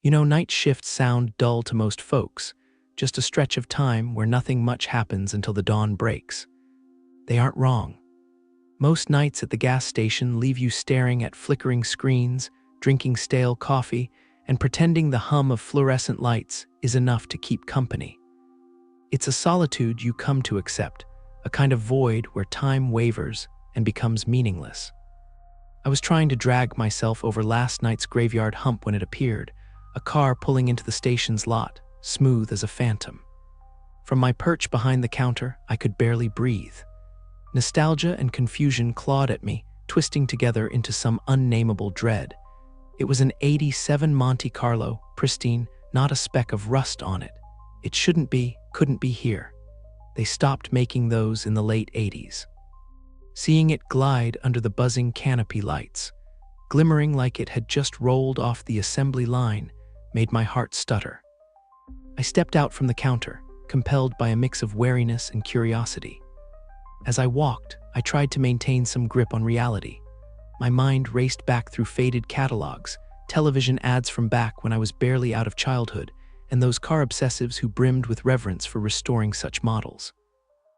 Night shifts sound dull to most folks, just a stretch of time where nothing much happens until the dawn breaks. They aren't wrong. Most nights at the gas station leave you staring at flickering screens, drinking stale coffee, and pretending the hum of fluorescent lights is enough to keep company. It's a solitude you come to accept, a kind of void where time wavers and becomes meaningless. I was trying to drag myself over last night's graveyard hump when it appeared, a car pulling into the station's lot, smooth as a phantom. From my perch behind the counter, I could barely breathe. Nostalgia and confusion clawed at me, twisting together into some unnameable dread. It was an '87 Monte Carlo, pristine, not a speck of rust on it. It shouldn't be, couldn't be here. They stopped making those in the late '80s. Seeing it glide under the buzzing canopy lights, glimmering like it had just rolled off the assembly line, made my heart stutter. I stepped out from the counter, compelled by a mix of wariness and curiosity. As I walked, I tried to maintain some grip on reality. My mind raced back through faded catalogs, television ads from back when I was barely out of childhood, and those car obsessives who brimmed with reverence for restoring such models.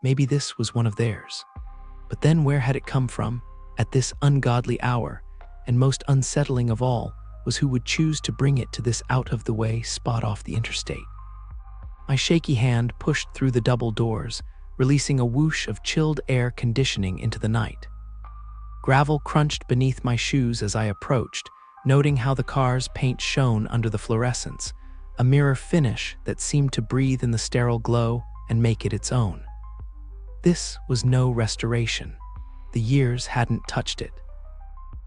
Maybe this was one of theirs. But then where had it come from, at this ungodly hour, and most unsettling of all, was who would choose to bring it to this out-of-the-way spot off the interstate. My shaky hand pushed through the double doors, releasing a whoosh of chilled air conditioning into the night. Gravel crunched beneath my shoes as I approached, noting how the car's paint shone under the fluorescence, a mirror finish that seemed to breathe in the sterile glow and make it its own. This was no restoration. The years hadn't touched it.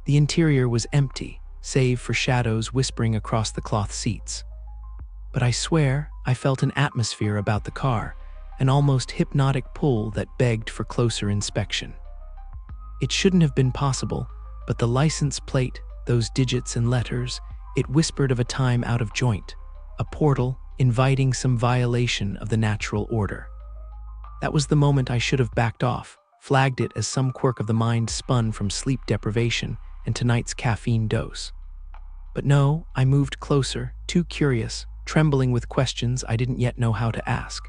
The interior was empty, save for shadows whispering across the cloth seats. But I swear I felt an atmosphere about the car, an almost hypnotic pull that begged for closer inspection. It shouldn't have been possible, but the license plate, those digits and letters, it whispered of a time out of joint, a portal inviting some violation of the natural order. That was the moment I should have backed off, flagged it as some quirk of the mind spun from sleep deprivation and tonight's caffeine dose. But no, I moved closer, too curious, trembling with questions I didn't yet know how to ask.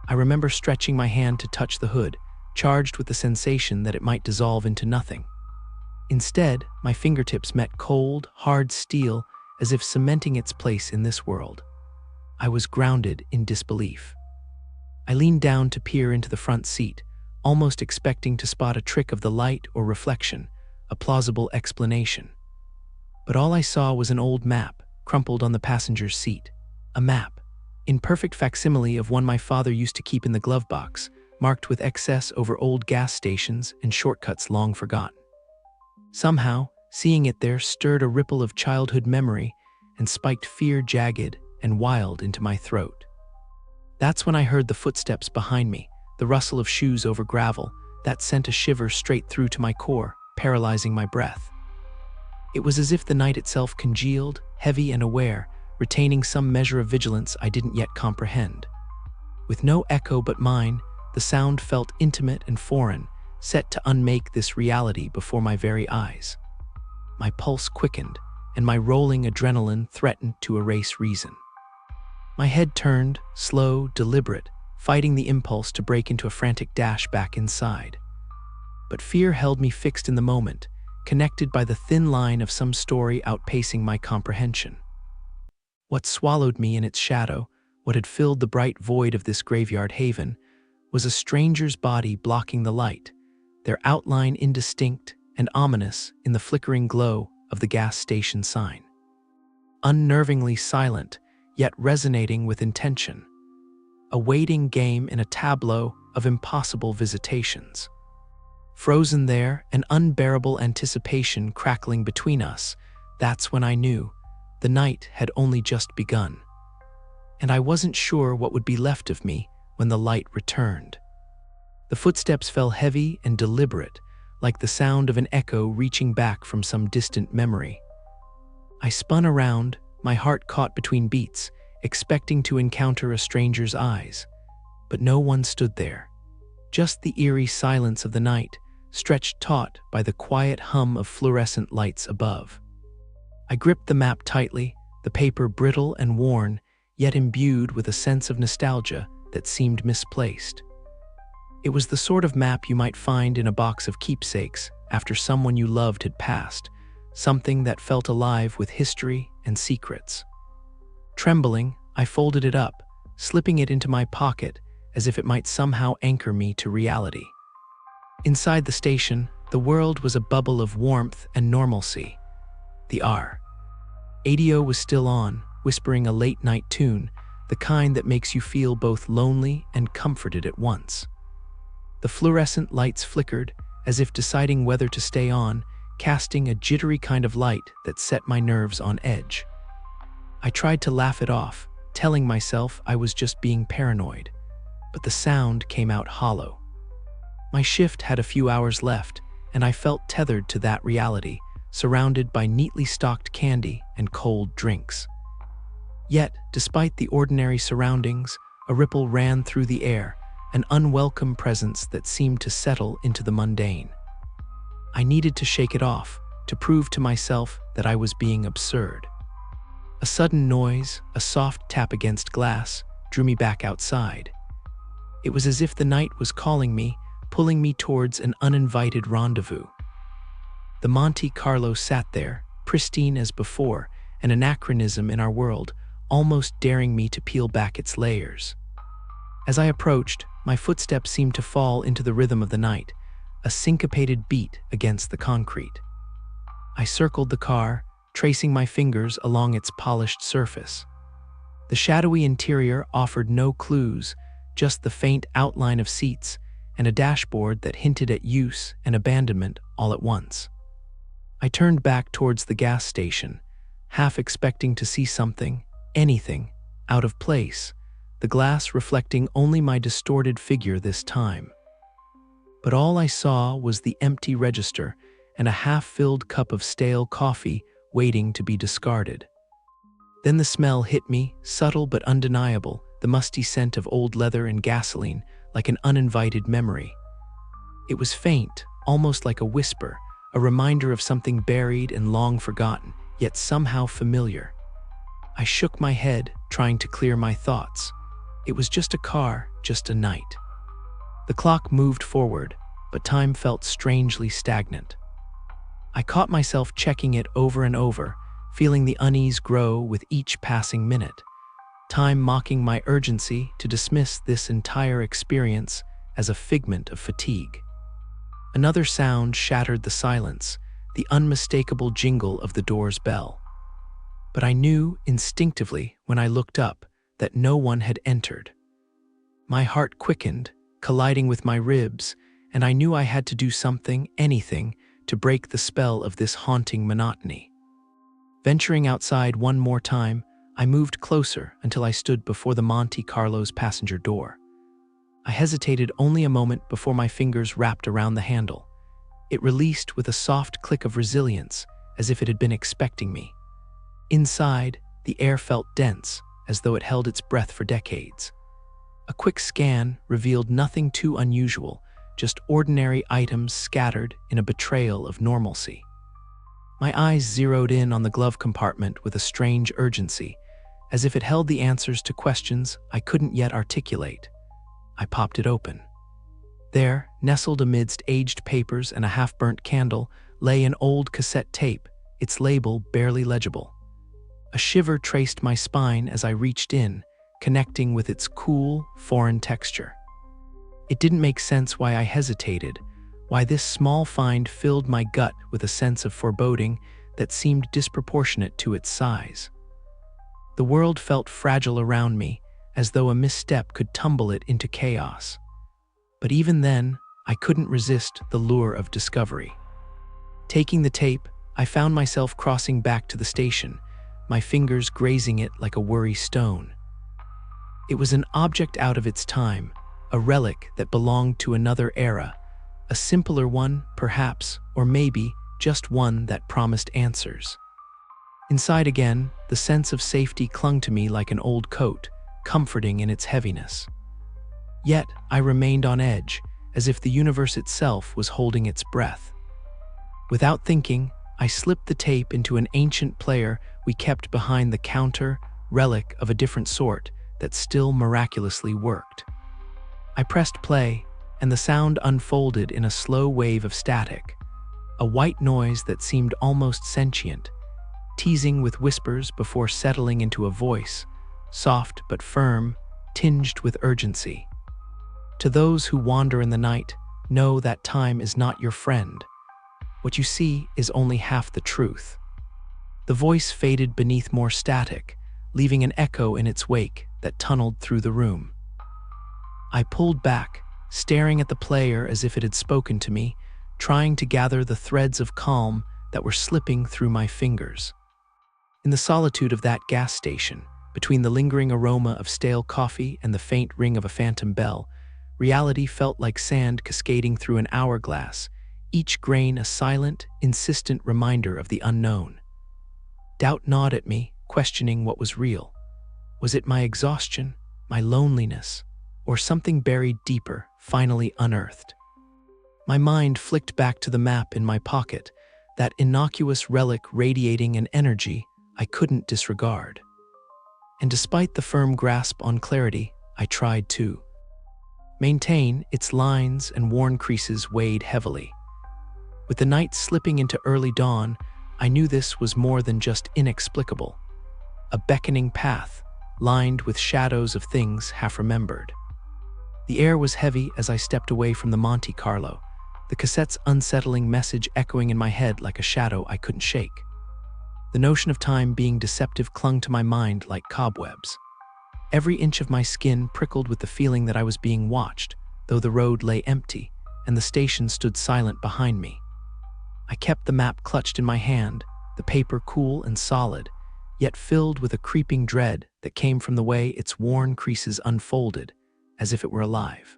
I remember stretching my hand to touch the hood, charged with the sensation that it might dissolve into nothing. Instead, my fingertips met cold, hard steel as if cementing its place in this world. I was grounded in disbelief. I leaned down to peer into the front seat, almost expecting to spot a trick of the light or reflection, a plausible explanation. But all I saw was an old map, crumpled on the passenger's seat. A map, in perfect facsimile of one my father used to keep in the glove box, marked with excess over old gas stations and shortcuts long forgotten. Somehow, seeing it there stirred a ripple of childhood memory and spiked fear jagged and wild into my throat. That's when I heard the footsteps behind me, the rustle of shoes over gravel, that sent a shiver straight through to my core, paralyzing my breath. It was as if the night itself congealed, heavy and aware, retaining some measure of vigilance I didn't yet comprehend. With no echo but mine, the sound felt intimate and foreign, set to unmake this reality before my very eyes. My pulse quickened, and my rolling adrenaline threatened to erase reason. My head turned, slow, deliberate, fighting the impulse to break into a frantic dash back inside. But fear held me fixed in the moment, connected by the thin line of some story outpacing my comprehension. What swallowed me in its shadow, what had filled the bright void of this graveyard haven, was a stranger's body blocking the light, their outline indistinct and ominous in the flickering glow of the gas station sign. Unnervingly silent, yet resonating with intention. A waiting game in a tableau of impossible visitations. Frozen there, an unbearable anticipation crackling between us, that's when I knew the night had only just begun. And I wasn't sure what would be left of me when the light returned. The footsteps fell heavy and deliberate, like the sound of an echo reaching back from some distant memory. I spun around, my heart caught between beats, expecting to encounter a stranger's eyes. But no one stood there. Just the eerie silence of the night, stretched taut by the quiet hum of fluorescent lights above. I gripped the map tightly, the the paper brittle and worn, yet imbued with a sense of nostalgia that seemed misplaced. It was the sort of map you might find in a box of keepsakes after someone you loved had passed, something that felt alive with history and secrets. Trembling, I folded it up, slipping it into my pocket as if it might somehow anchor me to reality. Inside the station, the world was a bubble of warmth and normalcy. The radio was still on, whispering a late-night tune, the kind that makes you feel both lonely and comforted at once. The fluorescent lights flickered, as if deciding whether to stay on, casting a jittery kind of light that set my nerves on edge. I tried to laugh it off, telling myself I was just being paranoid, but the sound came out hollow. My shift had a few hours left, and I felt tethered to that reality, surrounded by neatly stocked candy and cold drinks. Yet, despite the ordinary surroundings, a ripple ran through the air, an unwelcome presence that seemed to settle into the mundane. I needed to shake it off, to prove to myself that I was being absurd. A sudden noise, a soft tap against glass, drew me back outside. It was as if the night was calling me, pulling me towards an uninvited rendezvous. The Monte Carlo sat there, pristine as before, an anachronism in our world, almost daring me to peel back its layers. As I approached, my footsteps seemed to fall into the rhythm of the night, a syncopated beat against the concrete. I circled the car, tracing my fingers along its polished surface. The shadowy interior offered no clues, just the faint outline of seats and a dashboard that hinted at use and abandonment all at once. I turned back towards the gas station, half expecting to see something, anything, out of place, the glass reflecting only my distorted figure this time. But all I saw was the empty register and a half-filled cup of stale coffee waiting to be discarded. Then the smell hit me, subtle but undeniable, the musty scent of old leather and gasoline, like an uninvited memory. It was faint, almost like a whisper, a reminder of something buried and long forgotten, yet somehow familiar. I shook my head, trying to clear my thoughts. It was just a car, just a night. The clock moved forward, but time felt strangely stagnant. I caught myself checking it over and over, feeling the unease grow with each passing minute, time mocking my urgency to dismiss this entire experience as a figment of fatigue. Another sound shattered the silence, the unmistakable jingle of the door's bell. But I knew instinctively when I looked up that no one had entered. My heart quickened, colliding with my ribs, and I knew I had to do something, anything, to break the spell of this haunting monotony. Venturing outside one more time, I moved closer until I stood before the Monte Carlo's passenger door. I hesitated only a moment before my fingers wrapped around the handle. It released with a soft click of resilience, as if it had been expecting me. Inside, the air felt dense, as though it held its breath for decades. A quick scan revealed nothing too unusual, just ordinary items scattered in a betrayal of normalcy. My eyes zeroed in on the glove compartment with a strange urgency, as if it held the answers to questions I couldn't yet articulate. I popped it open. There, nestled amidst aged papers and a half-burnt candle, lay an old cassette tape, its label barely legible. A shiver traced my spine as I reached in, connecting with its cool, foreign texture. It didn't make sense why I hesitated, why this small find filled my gut with a sense of foreboding that seemed disproportionate to its size. The world felt fragile around me, as though a misstep could tumble it into chaos. But even then, I couldn't resist the lure of discovery. Taking the tape, I found myself crossing back to the station, my fingers grazing it like a worry stone. It was an object out of its time, a relic that belonged to another era, a simpler one, perhaps, or maybe just one that promised answers. Inside again, the sense of safety clung to me like an old coat, comforting in its heaviness. Yet, I remained on edge, as if the universe itself was holding its breath. Without thinking, I slipped the tape into an ancient player we kept behind the counter, relic of a different sort that still miraculously worked. I pressed play, and the sound unfolded in a slow wave of static, a white noise that seemed almost sentient, teasing with whispers before settling into a voice, soft but firm, tinged with urgency. To those who wander in the night, know that time is not your friend. What you see is only half the truth. The voice faded beneath more static, leaving an echo in its wake that tunneled through the room. I pulled back, staring at the player as if it had spoken to me, trying to gather the threads of calm that were slipping through my fingers. In the solitude of that gas station, between the lingering aroma of stale coffee and the faint ring of a phantom bell, reality felt like sand cascading through an hourglass, each grain a silent, insistent reminder of the unknown. Doubt gnawed at me, questioning what was real. Was it my exhaustion, my loneliness, or something buried deeper, finally unearthed? My mind flicked back to the map in my pocket, that innocuous relic radiating an energy I couldn't disregard. And despite the firm grasp on clarity, I tried to maintain. Its lines and worn creases weighed heavily. With the night slipping into early dawn, I knew this was more than just inexplicable. A beckoning path, lined with shadows of things half remembered. The air was heavy as I stepped away from the Monte Carlo, the cassette's unsettling message echoing in my head like a shadow I couldn't shake. The notion of time being deceptive clung to my mind like cobwebs. Every inch of my skin prickled with the feeling that I was being watched, though the road lay empty and the station stood silent behind me. I kept the map clutched in my hand, the paper cool and solid, yet filled with a creeping dread that came from the way its worn creases unfolded, as if it were alive.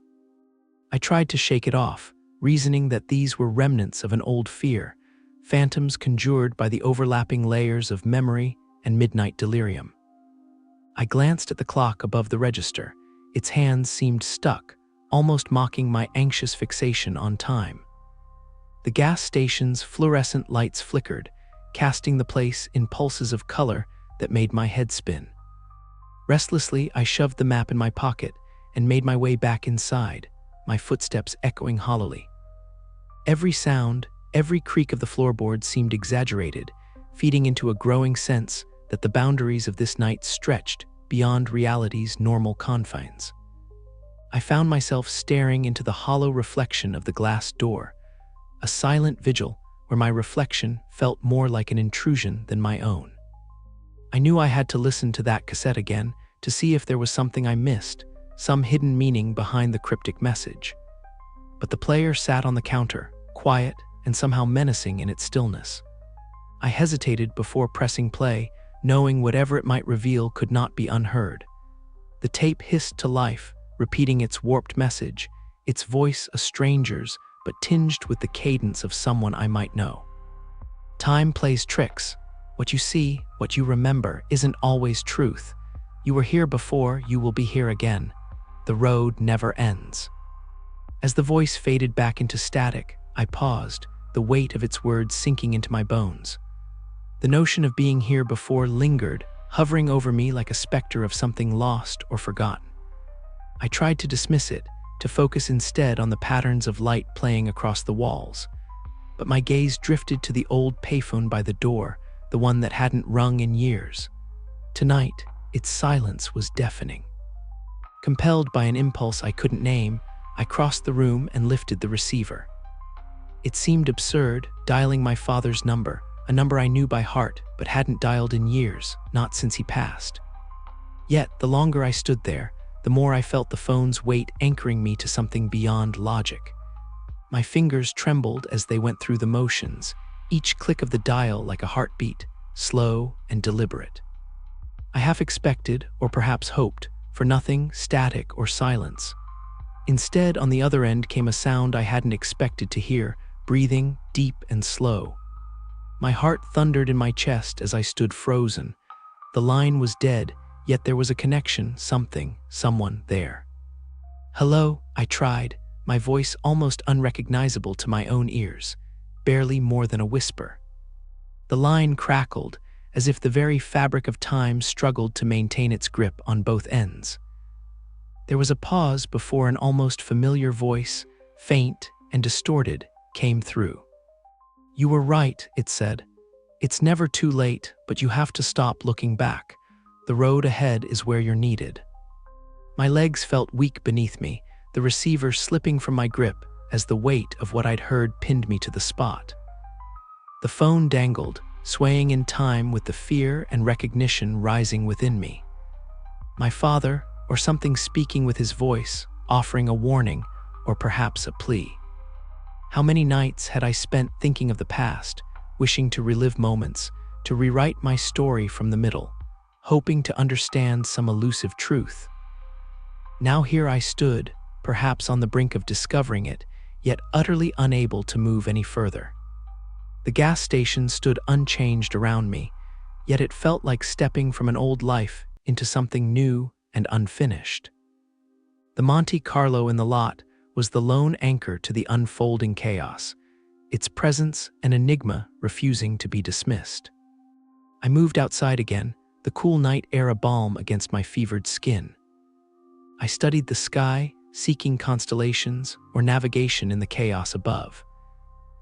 I tried to shake it off, reasoning that these were remnants of an old fear, phantoms conjured by the overlapping layers of memory and midnight delirium. I glanced at the clock above the register. Its hands seemed stuck, almost mocking my anxious fixation on time. The gas station's fluorescent lights flickered, casting the place in pulses of color that made my head spin. Restlessly, I shoved the map in my pocket and made my way back inside, my footsteps echoing hollowly. Every sound, every creak of the floorboard seemed exaggerated, feeding into a growing sense that the boundaries of this night stretched beyond reality's normal confines. I found myself staring into the hollow reflection of the glass door, a silent vigil where my reflection felt more like an intrusion than my own. I knew I had to listen to that cassette again to see if there was something I missed, some hidden meaning behind the cryptic message. But the player sat on the counter, quiet and somehow menacing in its stillness. I hesitated before pressing play, knowing whatever it might reveal could not be unheard. The tape hissed to life, repeating its warped message, its voice a stranger's, but tinged with the cadence of someone I might know. Time plays tricks. What you see, what you remember, isn't always truth. You were here before, you will be here again. The road never ends. As the voice faded back into static, I paused, the weight of its words sinking into my bones. The notion of being here before lingered, hovering over me like a specter of something lost or forgotten. I tried to dismiss it, to focus instead on the patterns of light playing across the walls. But my gaze drifted to the old payphone by the door, the one that hadn't rung in years. Tonight, its silence was deafening. Compelled by an impulse I couldn't name, I crossed the room and lifted the receiver. It seemed absurd, dialing my father's number, a number I knew by heart but hadn't dialed in years, not since he passed. Yet, the longer I stood there, the more I felt the phone's weight anchoring me to something beyond logic. My fingers trembled as they went through the motions, each click of the dial like a heartbeat, slow and deliberate. I half expected, or perhaps hoped, for nothing static or silence. Instead, on the other end came a sound I hadn't expected to hear, breathing, deep and slow. My heart thundered in my chest as I stood frozen. The line was dead, yet there was a connection, something, someone there. "Hello," I tried, my voice almost unrecognizable to my own ears, barely more than a whisper. The line crackled, as if the very fabric of time struggled to maintain its grip on both ends. There was a pause before an almost familiar voice, faint and distorted, came through. "You were right," it said. "It's never too late, but you have to stop looking back. The road ahead is where you're needed." My legs felt weak beneath me, the receiver slipping from my grip as the weight of what I'd heard pinned me to the spot. The phone dangled, swaying in time with the fear and recognition rising within me. My father, or something speaking with his voice, offering a warning, or perhaps a plea. How many nights had I spent thinking of the past, wishing to relive moments, to rewrite my story from the middle, hoping to understand some elusive truth. Now here I stood, perhaps on the brink of discovering it, yet utterly unable to move any further. The gas station stood unchanged around me, yet it felt like stepping from an old life into something new and unfinished. The Monte Carlo in the lot was the lone anchor to the unfolding chaos, its presence an enigma refusing to be dismissed. I moved outside again, the cool night air a balm against my fevered skin. I studied the sky, seeking constellations or navigation in the chaos above.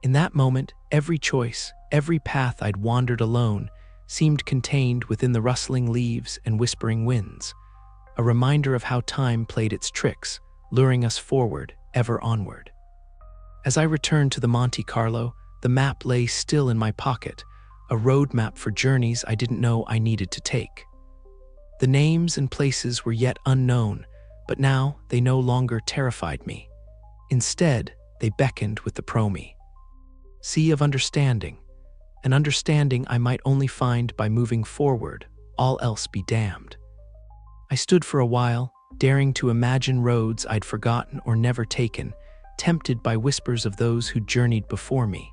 In that moment, every choice, every path I'd wandered alone, seemed contained within the rustling leaves and whispering winds, a reminder of how time played its tricks, luring us forward, ever onward. As I returned to the Monte Carlo, the map lay still in my pocket, a roadmap for journeys I didn't know I needed to take. The names and places were yet unknown, but now they no longer terrified me. Instead, they beckoned with the promi. Sea of understanding, an understanding I might only find by moving forward, all else be damned. I stood for a while, daring to imagine roads I'd forgotten or never taken, tempted by whispers of those who journeyed before me.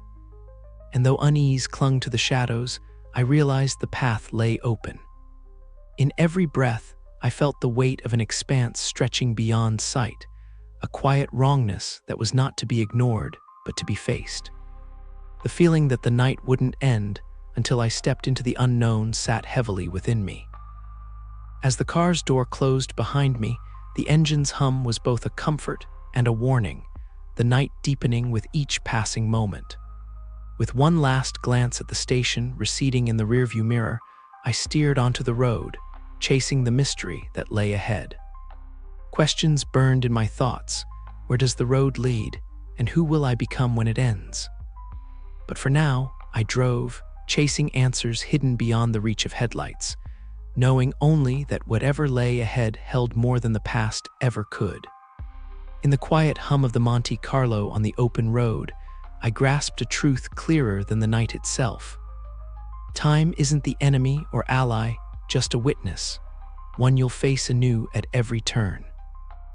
And though unease clung to the shadows, I realized the path lay open. In every breath, I felt the weight of an expanse stretching beyond sight, a quiet wrongness that was not to be ignored, but to be faced. The feeling that the night wouldn't end until I stepped into the unknown sat heavily within me. As the car's door closed behind me, the engine's hum was both a comfort and a warning, the night deepening with each passing moment. With one last glance at the station receding in the rearview mirror, I steered onto the road, chasing the mystery that lay ahead. Questions burned in my thoughts. Where does the road lead, and who will I become when it ends? But for now, I drove, chasing answers hidden beyond the reach of headlights, knowing only that whatever lay ahead held more than the past ever could. In the quiet hum of the Monte Carlo on the open road, I grasped a truth clearer than the night itself. Time isn't the enemy or ally, just a witness, one you'll face anew at every turn.